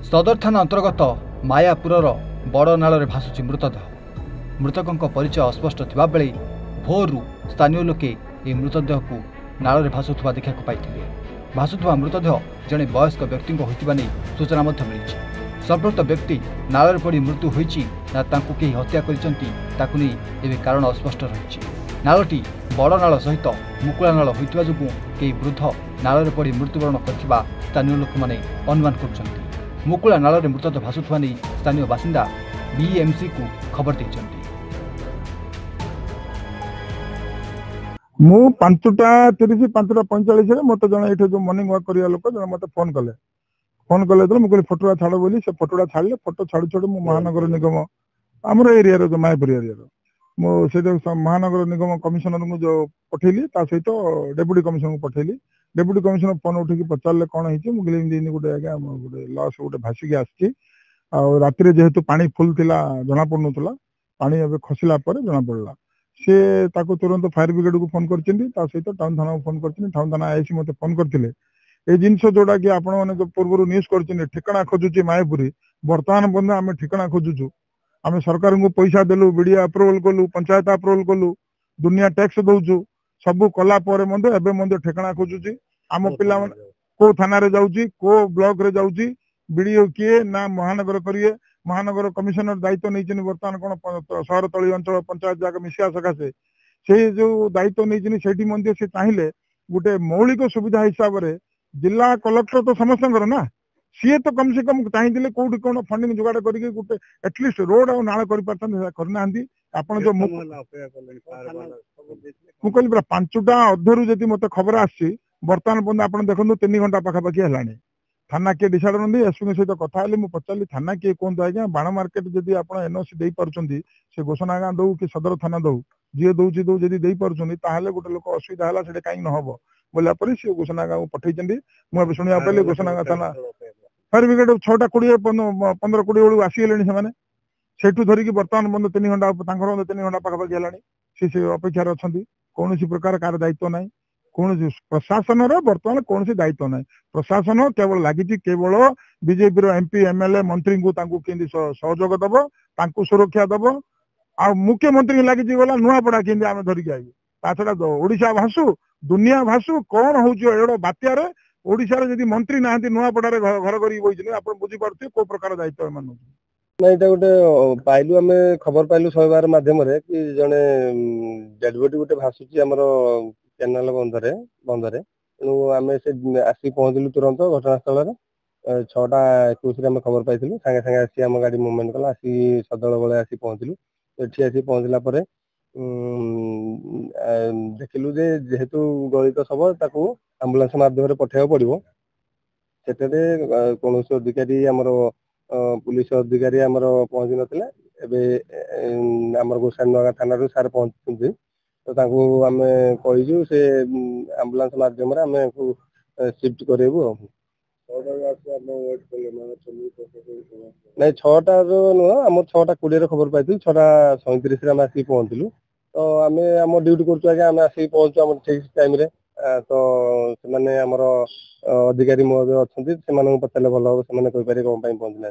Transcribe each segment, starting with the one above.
सदर थाना अंतर्गत मायापुरर बड़ नाल भासुची मृतदेह। मृतकों परिचय अस्पष्ट थिबा बेले भोरु स्थानीय लोके यह मृतदेह को नाल भासुवा देखा पाई। भासुवा मृतदेह जड़े वयस्क व्यक्ति होता नहीं सूचना मिली। संपृक्त व्यक्ति नाल पड़ मृत्यु होती ना कहीं हत्या कर कारण अस्पष्ट रही। नालटी बड़ नाल सहित मुकुला नाल होता जो कई वृद्ध नाल पड़ मृत्युवरण कर स्थानीय लोक मैंने अनुमान कर मुकुला नाल मृतदेह भासुवा नहीं स्थानीय बासिंदा बीएमसी को खबर देते। मु 5:30 5:45 मत जन जो मर्निंग वॉक करिया लोक जन मत फोन कले तो मुझे फोटोटा छाड़ बोली से फोटोटा छाड़े फोटो छाड़ू छाड़ू मु महानगर निगम आमर एरिया जो मायापुर एरिया मुझे महानगर निगम कमिशनर को जो पठेली सहित डेप्यूटी कमिशनर को पठेली। डेप्यूटी कमिशनर फोन उठिक पचारे कौन है मुझे गोटे आज्ञा गोटे लस गोटे भासिक आसी राति जेहेतु पानी फुल थिला जना पड़ुला पानी एवं खसला जना पड़ा सी तुरंत फायर ब्रिगेड को फोन कर सहित टाउन थाना को फोन कर टाउन थाना आईसी मत फोन करते ये जिनस जोड़ा कि आपण मैंने जो पूर्व न्यूज कर ठिकाना खोजुची मायापुरी बर्तमान बंद आम ठिकाना खोजुचु आम सरकार को पैसा देलु बीडीओ अप्रूवल कलु पंचायत अप्रूवल कलु दुनिया टैक्स दौचु सबू कला ठिकाना खोजुची आम पिला को थाना रे जाउची को ब्लॉक रे जाउची बीडीओ किए ना महानगर करिए महानगर कमिशनर दायित्व नहीं बर्तमान कौन सहर तली अंचल पंचायत जाक मिसिया सकाशे से जो दायित्व नहीं से चाहिए गोटे मौलिक सुविधा हिसाब से जिला कलेक्टर तो समस्त ना सी तो कम से कम चाहिए कौटी कौन फंडिंग जुगाड़ करके गोटे एटलिस्ट रोड और नाल करना आपण जो कहली पूरा 5टा अधरू जदि मत खबर आसी बर्तमान बंद आप देखो 3 घंटा पाखापाखि है थाना किए डिसाइड करते एसपी सहित कथा मुझे पचारि थाना किए कहतु आज्ञा बाण मार्केट जब आप एनओसी दे पार्टी से घोषणा गाँ दौ कि सदर थाना दौ जी दौर जदि दे पार्टी गोटे लोक असुविधा है कहीं न हम बोला सी घोषणा गाँव पठे मुझे शुणा पाइली घोषणा गाँ थाना फायर ब्रिगेड 6टा 15-20 बेलू आसीगले से धरिकी बर्तमान बंद 3 घंटा 3 घंटा पाखापाखि है सी अपेक्षार अच्छा कौन प्रकार कार दायित्व ना कौन प्रशासन बर्तमान कौन दायित्व ना प्रशासन केवल लगी केवल बीजेपी एमपी एमएलए मंत्री को सहयोग दब सुरक्षा दब आ मुख्यमंत्री लगी गला नुआपड़ा केंद्र आम धरिकी आईबे छड़ा ओडिशा भाषु दुनिया भाषु कौन हो बात्यार ओडिशा जदि मंत्री ना नुआपड़े घर कर आप बुझीपे कौ प्रकार दायित्व ना ये गोटे पाइलु आम खबर पाइलु शनिवार मध्यम कि जड़े डेड बॉडी गोटे भाषुची आमर केनाल बंधरे तेणु आम से आसिक पहुंचलु तुरंत घटनास्थल 6:21 आम खबर पाई सागे सागे आसी आम गाड़ी मुवमेंट कला आसी सदल बेले आसी पहुंचलु एठी आसी पहुंचला परे देखिलु जे जेहेतु गलित सब ताकू एम्बुलेंस माध्यम पठाइबा पड़िबो सेतरे कोनोसी अधिकारी आमर पुलिस अधिकारी आमर पहुंची नथिले एबे आमर गोसाईनगर थाना सार पहुंचुंती तो ताकू आम कहीजु से एम्बुलेंस माध्यम आम शिफ्ट करेबु नहीं 6टा नुह आम 6:20 खबर पाई 6:37 आम आसिक पहुंचलु तो आम आम ड्यूटी करूँ आज्ञा आम आसिक पहुंचु आम ठीक टाइम रे तो से आमर अधिकारी महोदय अच्छा पचारे भल हम से कौन पहुंची ना।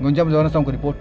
गंजाम जगन्नाथ रिपोर्ट।